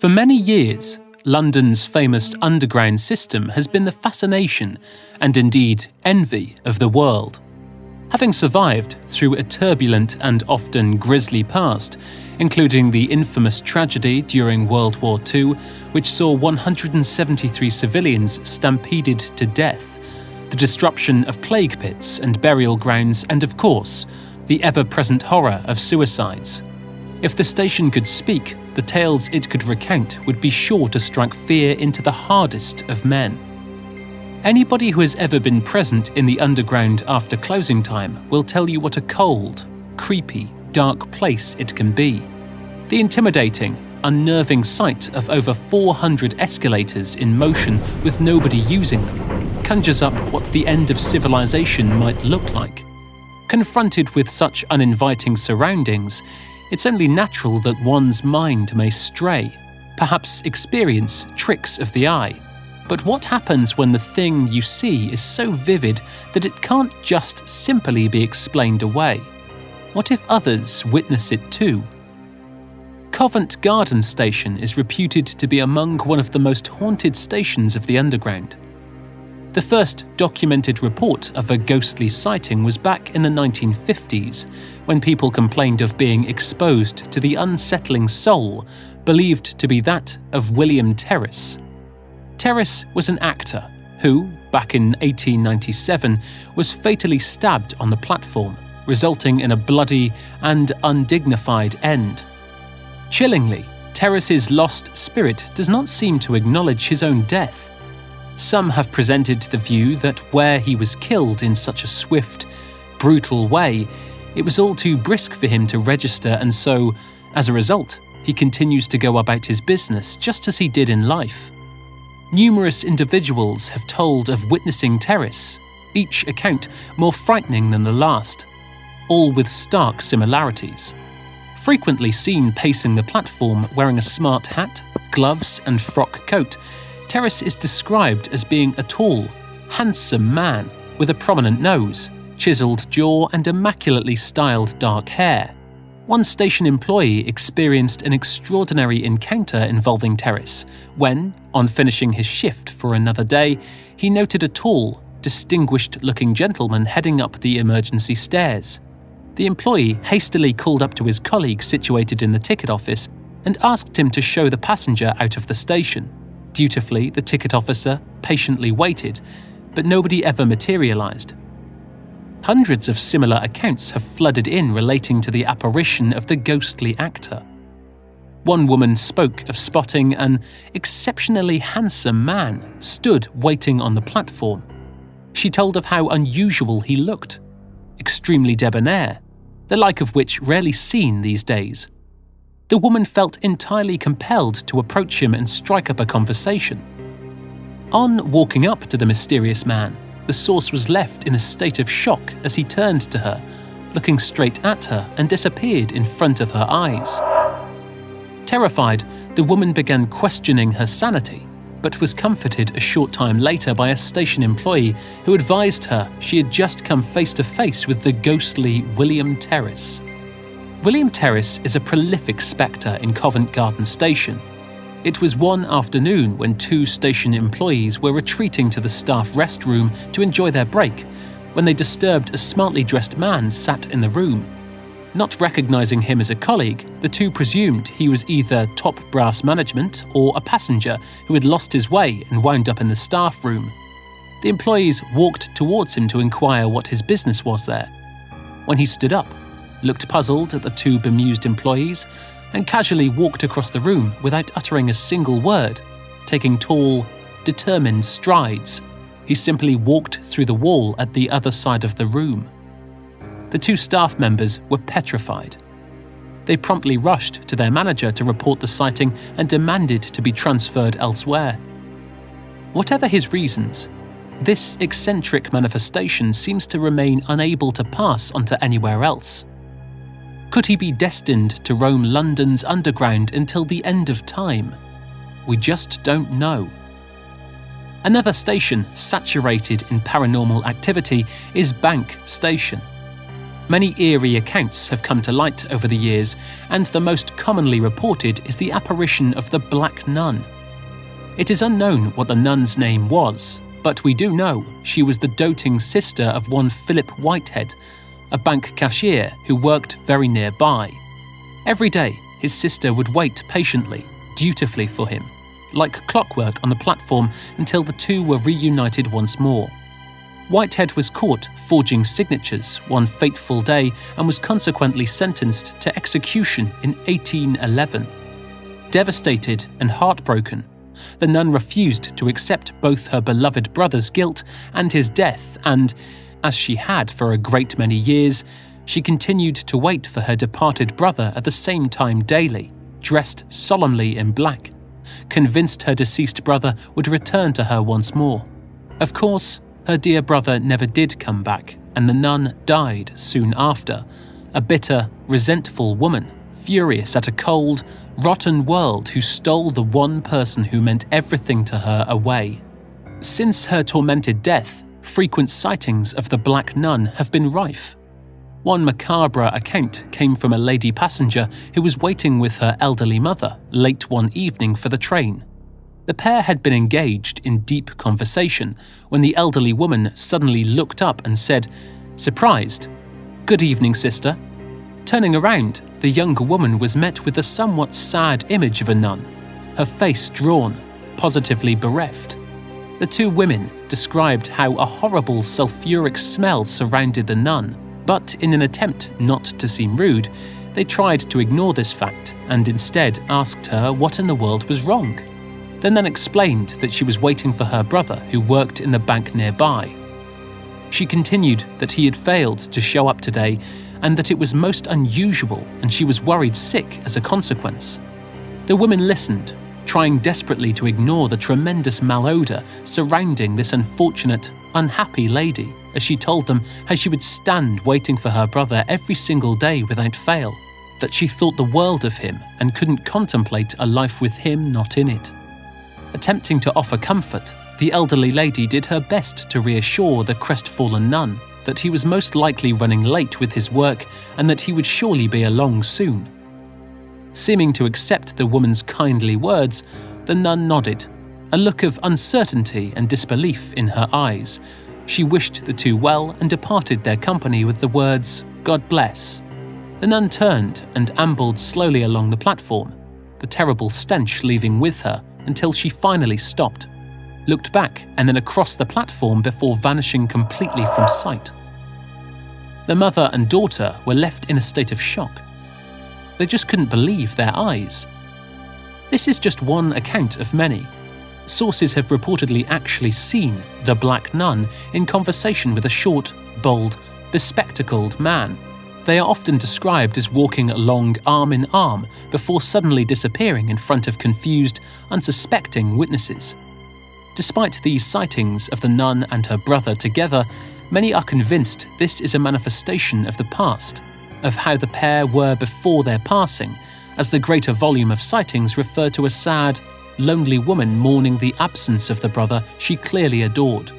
For many years, London's famous underground system has been the fascination and indeed envy of the world. Having survived through a turbulent and often grisly past, including the infamous tragedy during World War II, which saw 173 civilians stampeded to death, the disruption of plague pits and burial grounds, and of course, the ever-present horror of suicides. If the station could speak, the tales it could recount would be sure to strike fear into the hardest of men. Anybody who has ever been present in the underground after closing time will tell you what a cold, creepy, dark place it can be. The intimidating, unnerving sight of over 400 escalators in motion with nobody using them conjures up what the end of civilization might look like. Confronted with such uninviting surroundings, it's only natural that one's mind may stray, perhaps experience tricks of the eye. But what happens when the thing you see is so vivid that it can't just simply be explained away? What if others witness it too? Covent Garden Station is reputed to be among one of the most haunted stations of the underground. The first documented report of a ghostly sighting was back in the 1950s, when people complained of being exposed to the unsettling soul believed to be that of William Terrace. Terrace was an actor who, back in 1897, was fatally stabbed on the platform, resulting in a bloody and undignified end. Chillingly, Terrace's lost spirit does not seem to acknowledge his own death. Some have presented the view that where he was killed in such a swift, brutal way, it was all too brisk for him to register, and so, as a result, he continues to go about his business just as he did in life. Numerous individuals have told of witnessing Terrace, each account more frightening than the last, all with stark similarities. Frequently seen pacing the platform wearing a smart hat, gloves and frock coat, Terrace is described as being a tall, handsome man with a prominent nose, chiselled jaw and immaculately styled dark hair. One station employee experienced an extraordinary encounter involving Terrace when, on finishing his shift for another day, he noted a tall, distinguished-looking gentleman heading up the emergency stairs. The employee hastily called up to his colleague situated in the ticket office and asked him to show the passenger out of the station. Dutifully, the ticket officer patiently waited, but nobody ever materialised. Hundreds of similar accounts have flooded in relating to the apparition of the ghostly actor. One woman spoke of spotting an exceptionally handsome man stood waiting on the platform. She told of how unusual he looked, extremely debonair, the like of which rarely seen these days. The woman felt entirely compelled to approach him and strike up a conversation. On walking up to the mysterious man, the source was left in a state of shock as he turned to her, looking straight at her, and disappeared in front of her eyes. Terrified, the woman began questioning her sanity, but was comforted a short time later by a station employee who advised her she had just come face to face with the ghostly William Terrace. William Terrace is a prolific spectre in Covent Garden Station. It was one afternoon when two station employees were retreating to the staff restroom to enjoy their break, when they disturbed a smartly dressed man sat in the room. Not recognising him as a colleague, the two presumed he was either top brass management or a passenger who had lost his way and wound up in the staff room. The employees walked towards him to inquire what his business was there. When he stood up, looked puzzled at the two bemused employees, and casually walked across the room without uttering a single word, taking tall, determined strides. He simply walked through the wall at the other side of the room. The two staff members were petrified. They promptly rushed to their manager to report the sighting and demanded to be transferred elsewhere. Whatever his reasons, this eccentric manifestation seems to remain unable to pass onto anywhere else. Could he be destined to roam London's underground until the end of time? We just don't know. Another station saturated in paranormal activity is Bank Station. Many eerie accounts have come to light over the years, and the most commonly reported is the apparition of the Black Nun. It is unknown what the nun's name was, but we do know she was the doting sister of one Philip Whitehead, a bank cashier who worked very nearby. Every day, his sister would wait patiently, dutifully for him, like clockwork on the platform until the two were reunited once more. Whitehead was caught forging signatures one fateful day and was consequently sentenced to execution in 1811. Devastated and heartbroken, the nun refused to accept both her beloved brother's guilt and his death, and, as she had for a great many years, she continued to wait for her departed brother at the same time daily, dressed solemnly in black, convinced her deceased brother would return to her once more. Of course, her dear brother never did come back, and the nun died soon after, a bitter, resentful woman, furious at a cold, rotten world who stole the one person who meant everything to her away. Since her tormented death, frequent sightings of the Black Nun have been rife. One macabre account came from a lady passenger who was waiting with her elderly mother late one evening for the train. The pair had been engaged in deep conversation when the elderly woman suddenly looked up and said, surprised, "Good evening, sister." Turning around, the younger woman was met with a somewhat sad image of a nun, her face drawn, positively bereft. The two women described how a horrible sulphuric smell surrounded the nun, but in an attempt not to seem rude, they tried to ignore this fact and instead asked her what in the world was wrong. The nun explained that she was waiting for her brother who worked in the bank nearby. She continued that he had failed to show up today and that it was most unusual and she was worried sick as a consequence. The women listened, trying desperately to ignore the tremendous malodor surrounding this unfortunate, unhappy lady as she told them how she would stand waiting for her brother every single day without fail, that she thought the world of him and couldn't contemplate a life with him not in it. Attempting to offer comfort, the elderly lady did her best to reassure the crestfallen nun that he was most likely running late with his work and that he would surely be along soon. Seeming to accept the woman's kindly words, the nun nodded, a look of uncertainty and disbelief in her eyes. She wished the two well and departed their company with the words, "God bless." The nun turned and ambled slowly along the platform, the terrible stench leaving with her until she finally stopped, looked back and then across the platform before vanishing completely from sight. The mother and daughter were left in a state of shock. They just couldn't believe their eyes. This is just one account of many. Sources have reportedly actually seen the Black Nun in conversation with a short, bold, bespectacled man. They are often described as walking along arm in arm before suddenly disappearing in front of confused, unsuspecting witnesses. Despite these sightings of the nun and her brother together, many are convinced this is a manifestation of the past, of how the pair were before their passing, as the greater volume of sightings refer to a sad, lonely woman mourning the absence of the brother she clearly adored.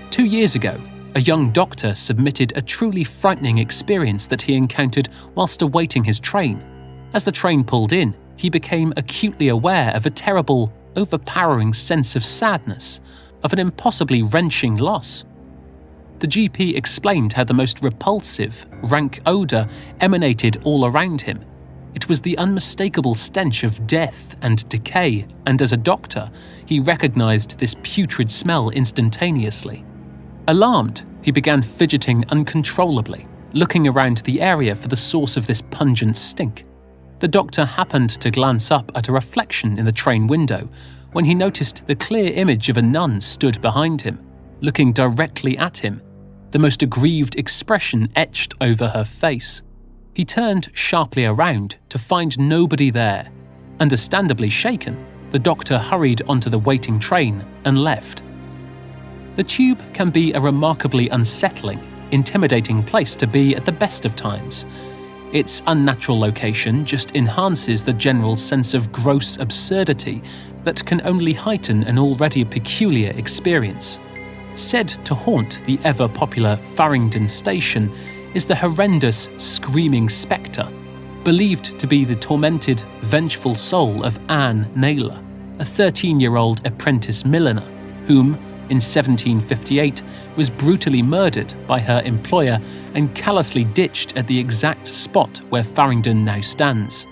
2 years ago, a young doctor submitted a truly frightening experience that he encountered whilst awaiting his train. As the train pulled in, he became acutely aware of a terrible, overpowering sense of sadness, of an impossibly wrenching loss. The GP explained how the most repulsive, rank odour emanated all around him. It was the unmistakable stench of death and decay, and as a doctor, he recognised this putrid smell instantaneously. Alarmed, he began fidgeting uncontrollably, looking around the area for the source of this pungent stink. The doctor happened to glance up at a reflection in the train window when he noticed the clear image of a nun stood behind him, looking directly at him, the most aggrieved expression etched over her face. He turned sharply around to find nobody there. Understandably shaken, the doctor hurried onto the waiting train and left. The tube can be a remarkably unsettling, intimidating place to be at the best of times. Its unnatural location just enhances the general sense of gross absurdity that can only heighten an already peculiar experience. Said to haunt the ever-popular Farringdon station, is the horrendous screaming spectre, believed to be the tormented, vengeful soul of Anne Naylor, a 13-year-old apprentice milliner, whom, in 1758, was brutally murdered by her employer and callously ditched at the exact spot where Farringdon now stands.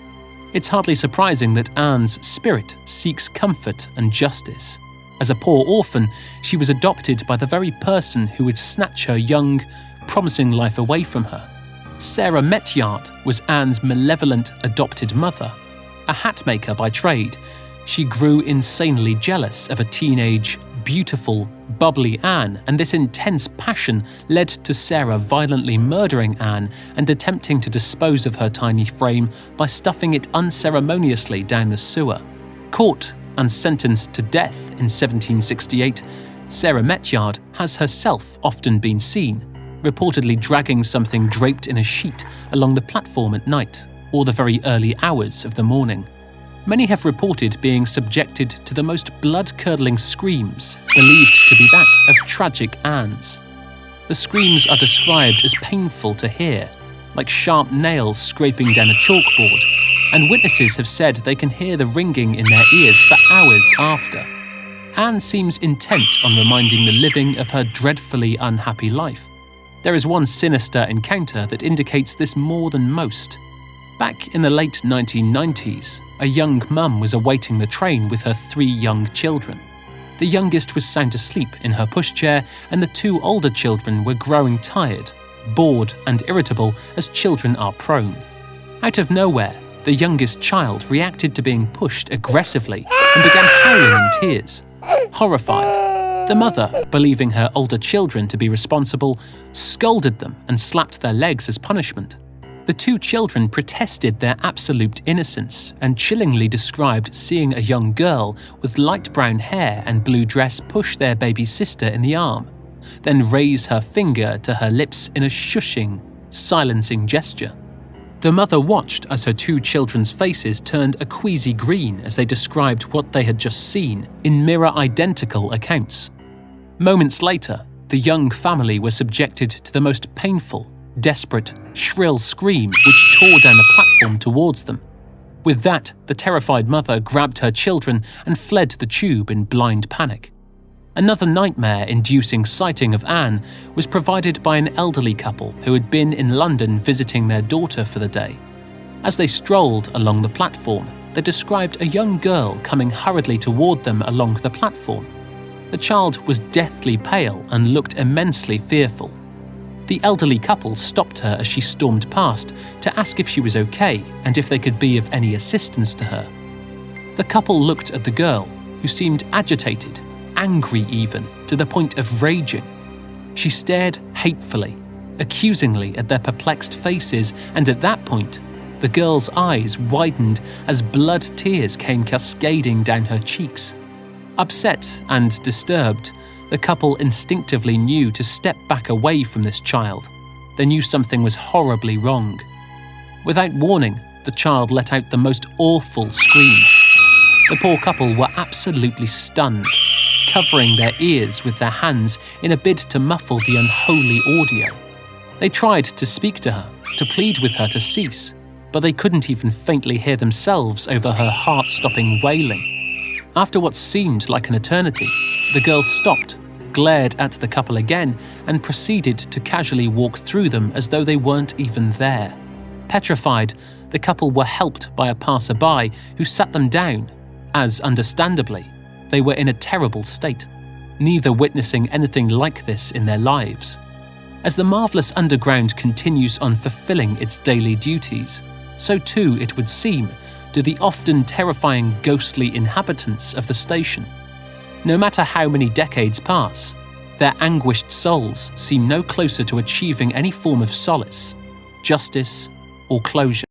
It's hardly surprising that Anne's spirit seeks comfort and justice. As a poor orphan, she was adopted by the very person who would snatch her young, promising life away from her. Sarah Metyard was Anne's malevolent adopted mother. A hatmaker by trade, she grew insanely jealous of a teenage, beautiful, bubbly Anne, and this intense passion led to Sarah violently murdering Anne and attempting to dispose of her tiny frame by stuffing it unceremoniously down the sewer. Caught and sentenced to death in 1768, Sarah Metyard has herself often been seen, reportedly dragging something draped in a sheet along the platform at night or the very early hours of the morning. Many have reported being subjected to the most blood-curdling screams, believed to be that of tragic Anne's. The screams are described as painful to hear, like sharp nails scraping down a chalkboard, and witnesses have said they can hear the ringing in their ears for hours after. Anne seems intent on reminding the living of her dreadfully unhappy life. There is one sinister encounter that indicates this more than most. Back in the late 1990s, a young mum was awaiting the train with her 3 young children. The youngest was sound asleep in her pushchair, and the 2 older children were growing tired, bored and irritable as children are prone. Out of nowhere, the youngest child reacted to being pushed aggressively and began howling in tears. Horrified, the mother, believing her older children to be responsible, scolded them and slapped their legs as punishment. The 2 children protested their absolute innocence and chillingly described seeing a young girl with light brown hair and blue dress push their baby sister in the arm, then raise her finger to her lips in a shushing, silencing gesture. The mother watched as her 2 children's faces turned a queasy green as they described what they had just seen in mirror-identical accounts. Moments later, the young family were subjected to the most painful, desperate, shrill scream which tore down the platform towards them. With that, the terrified mother grabbed her children and fled the tube in blind panic. Another nightmare-inducing sighting of Anne was provided by an elderly couple who had been in London visiting their daughter for the day. As they strolled along the platform, they described a young girl coming hurriedly toward them along the platform. The child was deathly pale and looked immensely fearful. The elderly couple stopped her as she stormed past to ask if she was okay and if they could be of any assistance to her. The couple looked at the girl, who seemed agitated, angry even, to the point of raging. She stared hatefully, accusingly at their perplexed faces, and at that point, the girl's eyes widened as blood tears came cascading down her cheeks. Upset and disturbed, the couple instinctively knew to step back away from this child. They knew something was horribly wrong. Without warning, the child let out the most awful scream. The poor couple were absolutely stunned, covering their ears with their hands in a bid to muffle the unholy audio. They tried to speak to her, to plead with her to cease, but they couldn't even faintly hear themselves over her heart-stopping wailing. After what seemed like an eternity, the girl stopped, glared at the couple again, and proceeded to casually walk through them as though they weren't even there. Petrified, the couple were helped by a passerby who sat them down, as, understandably, they were in a terrible state, neither witnessing anything like this in their lives. As the marvellous underground continues on fulfilling its daily duties, so too, it would seem, do the often terrifying ghostly inhabitants of the station. No matter how many decades pass, their anguished souls seem no closer to achieving any form of solace, justice, or closure.